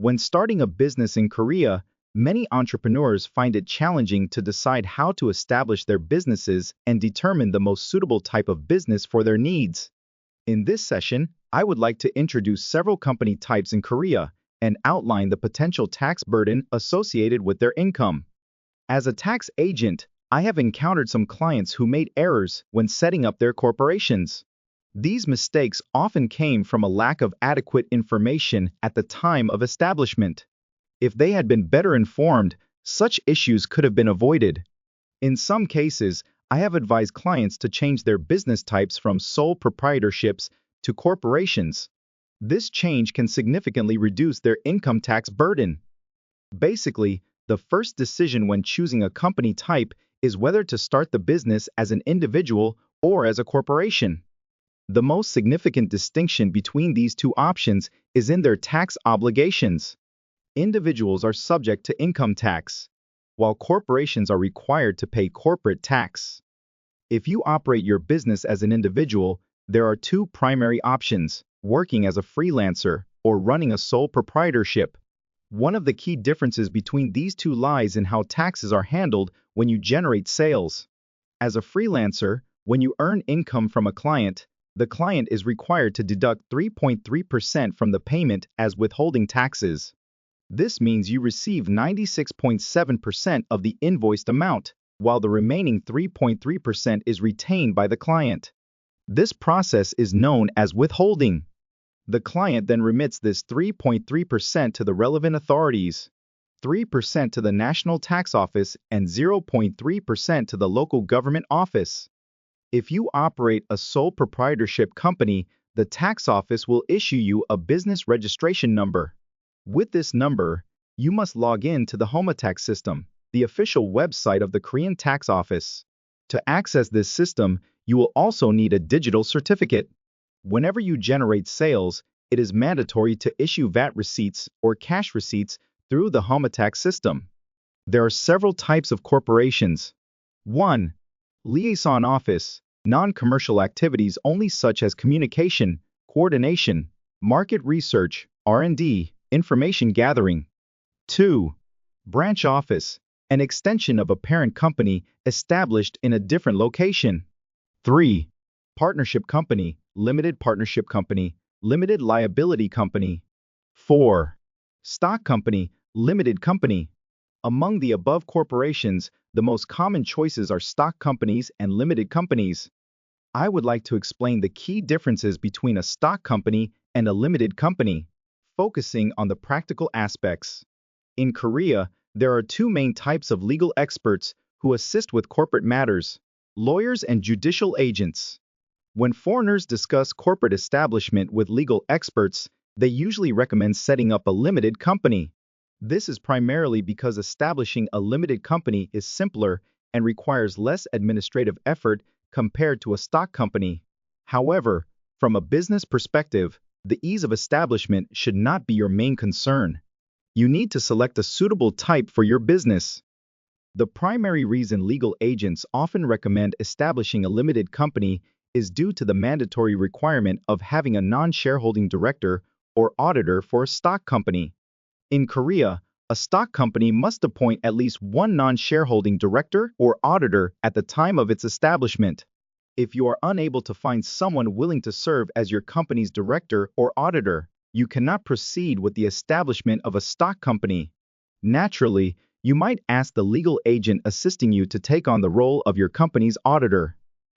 When starting a business in Korea, many entrepreneurs find it challenging to decide how to establish their businesses and determine the most suitable type of business for their needs. In this session, I would like to introduce several company types in Korea and outline the potential tax burden associated with their income. As a tax agent, I have encountered some clients who made errors when setting up their corporations. These mistakes often came from a lack of adequate information at the time of establishment. If they had been better informed, such issues could have been avoided. In some cases, I have advised clients to change their business types from sole proprietorships to corporations. This change can significantly reduce their income tax burden. Basically, the first decision when choosing a company type is whether to start the business as an individual or as a corporation. The most significant distinction between these two options is in their tax obligations. Individuals are subject to income tax, while corporations are required to pay corporate tax. If you operate your business as an individual, there are two primary options: working as a freelancer or running a sole proprietorship. One of the key differences between these two lies in how taxes are handled when you generate sales. As a freelancer, when you earn income from a client, the client is required to deduct 3.3% from the payment as withholding taxes. This means you receive 96.7% of the invoiced amount, while the remaining 3.3% is retained by the client. This process is known as withholding. The client then remits this 3.3% to the relevant authorities, 3% to the National Tax Office, and 0.3% to the local government office. If you operate a sole proprietorship company, the tax office will issue you a business registration number. With this number, you must log in to the HOMATAX system, the official website of the Korean Tax Office. To access this system, you will also need a digital certificate. Whenever you generate sales, it is mandatory to issue VAT receipts or cash receipts through the HOMATAX system. There are several types of corporations. 1. Liaison office, non-commercial activities only such as communication, coordination, market research, R&D, information gathering. 2. Branch office, an extension of a parent company established in a different location. 3. Partnership company, limited partnership company, limited liability company. 4. Stock company, limited company. Among the above corporations, the most common choices are stock companies and limited companies. I would like to explain the key differences between a stock company and a limited company, focusing on the practical aspects. In Korea, there are two main types of legal experts who assist with corporate matters: lawyers and judicial agents. When foreigners discuss corporate establishment with legal experts, they usually recommend setting up a limited company. This is primarily because establishing a limited company is simpler and requires less administrative effort compared to a stock company. However, from a business perspective, the ease of establishment should not be your main concern. You need to select a suitable type for your business. The primary reason legal agents often recommend establishing a limited company is due to the mandatory requirement of having a non-shareholding director or auditor for a stock company. In Korea, a stock company must appoint at least one non-shareholding director or auditor at the time of its establishment. If you are unable to find someone willing to serve as your company's director or auditor, you cannot proceed with the establishment of a stock company. Naturally, you might ask the legal agent assisting you to take on the role of your company's auditor.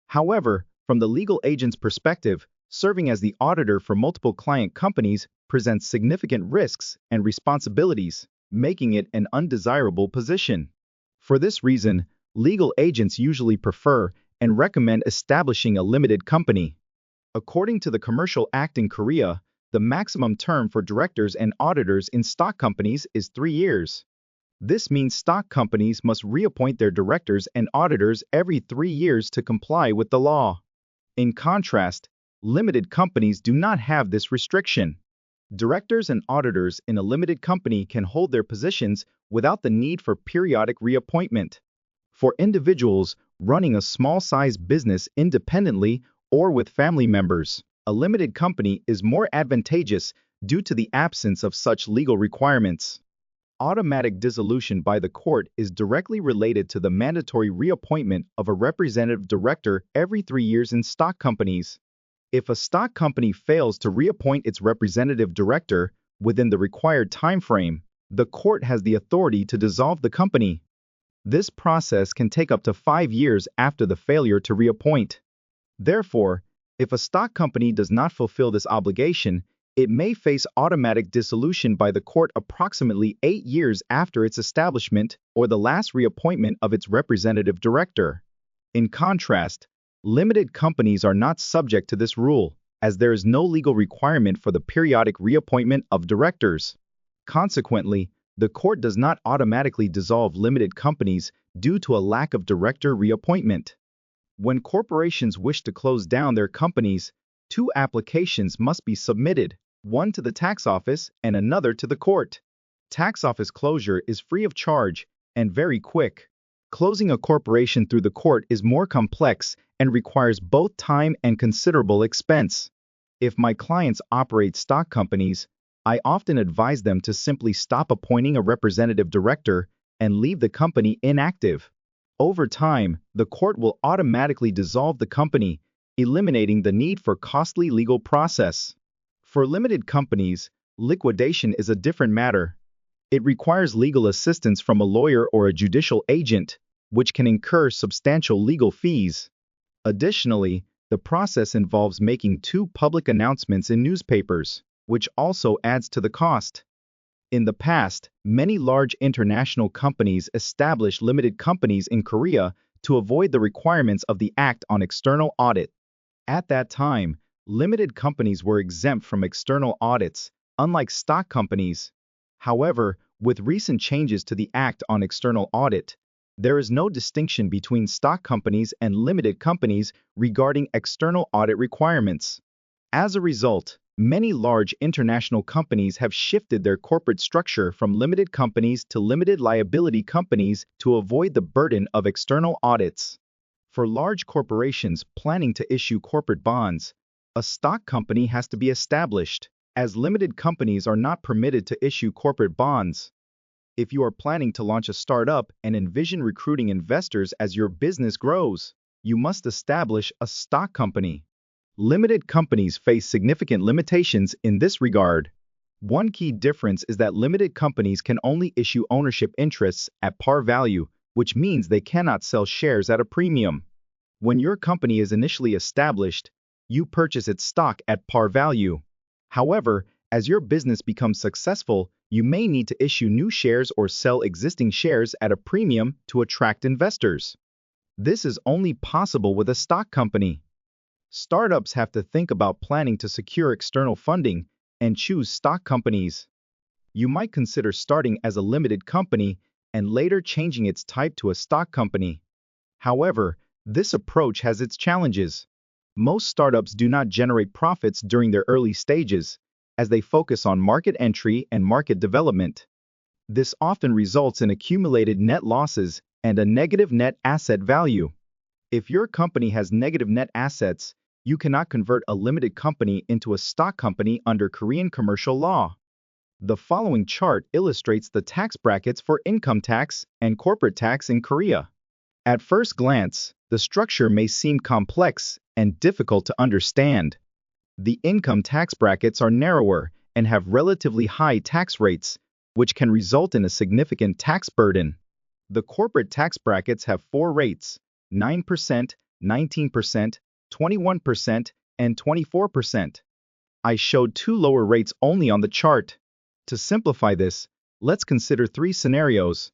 However, from the legal agent's perspective, serving as the auditor for multiple client companies presents significant risks and responsibilities, making it an undesirable position. For this reason, legal agents usually prefer and recommend establishing a limited company. According to the Commercial Act in Korea, the maximum term for directors and auditors in stock companies is 3 years. This means stock companies must reappoint their directors and auditors every 3 years to comply with the law. In contrast, limited companies do not have this restriction. Directors and auditors in a limited company can hold their positions without the need for periodic reappointment. For individuals running a small-sized business independently or with family members, a limited company is more advantageous due to the absence of such legal requirements. Automatic dissolution by the court is directly related to the mandatory reappointment of a representative director every 3 years in stock companies. If a stock company fails to reappoint its representative director within the required time frame, the court has the authority to dissolve the company. This process can take up to 5 years after the failure to reappoint. Therefore, if a stock company does not fulfill this obligation, it may face automatic dissolution by the court approximately 8 years after its establishment or the last reappointment of its representative director. In contrast, limited companies are not subject to this rule, as there is no legal requirement for the periodic reappointment of directors. Consequently, the court does not automatically dissolve limited companies due to a lack of director reappointment. When corporations wish to close down their companies, two applications must be submitted, one to the tax office and another to the court. Tax office closure is free of charge and very quick. Closing a corporation through the court is more complex and requires both time and considerable expense. If my clients operate stock companies, I often advise them to simply stop appointing a representative director and leave the company inactive. Over time, the court will automatically dissolve the company, eliminating the need for costly legal process. For limited companies, liquidation is a different matter. It requires legal assistance from a lawyer or a judicial agent, which can incur substantial legal fees. Additionally, the process involves making two public announcements in newspapers, which also adds to the cost. In the past, many large international companies established limited companies in Korea to avoid the requirements of the Act on External Audit. At that time, limited companies were exempt from external audits, unlike stock companies. However, with recent changes to the Act on External Audit, there is no distinction between stock companies and limited companies regarding external audit requirements. As a result, many large international companies have shifted their corporate structure from limited companies to limited liability companies to avoid the burden of external audits. For large corporations planning to issue corporate bonds, a stock company has to be established, as limited companies are not permitted to issue corporate bonds. If you are planning to launch a startup and envision recruiting investors as your business grows, you must establish a stock company. Limited companies face significant limitations in this regard. One key difference is that limited companies can only issue ownership interests at par value, which means they cannot sell shares at a premium. When your company is initially established, you purchase its stock at par value. However, as your business becomes successful, you may need to issue new shares or sell existing shares at a premium to attract investors. This is only possible with a stock company. Startups have to think about planning to secure external funding and choose stock companies. You might consider starting as a limited company and later changing its type to a stock company. However, this approach has its challenges. Most startups do not generate profits during their early stages, as they focus on market entry and market development. This often results in accumulated net losses and a negative net asset value. If your company has negative net assets, you cannot convert a limited company into a stock company under Korean commercial law. The following chart illustrates the tax brackets for income tax and corporate tax in Korea. At first glance, the structure may seem complex and difficult to understand. The income tax brackets are narrower and have relatively high tax rates, which can result in a significant tax burden. The corporate tax brackets have 4 rates: 9%, 19%, 21%, and 24%. I showed 2 lower rates only on the chart. To simplify this, let's consider 3 scenarios.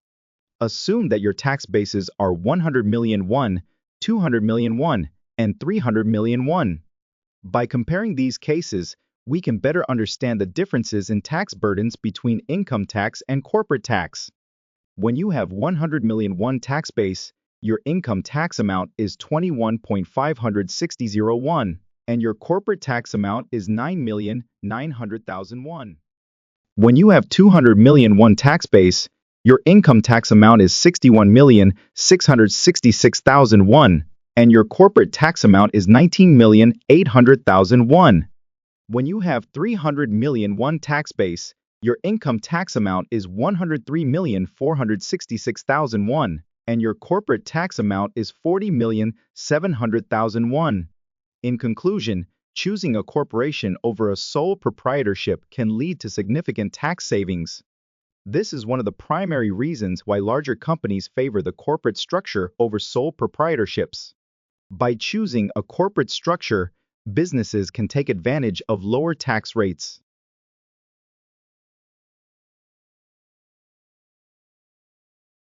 Assume that your tax bases are 100 million won, 200 million won, and 300 million won. By comparing these cases, we can better understand the differences in tax burdens between income tax and corporate tax. When you have 100 million won tax base, your income tax amount is 21.560 won, and your corporate tax amount is 9,900,000 won. When you have 200 million won tax base, your income tax amount is 61,666,000 won, and your corporate tax amount is 19,800,000 won. When you have 300 million won tax base, your income tax amount is 103,466,000 won, and your corporate tax amount is 40,700,000 won. In conclusion, choosing a corporation over a sole proprietorship can lead to significant tax savings. This is one of the primary reasons why larger companies favor the corporate structure over sole proprietorships. By choosing a corporate structure, businesses can take advantage of lower tax rates.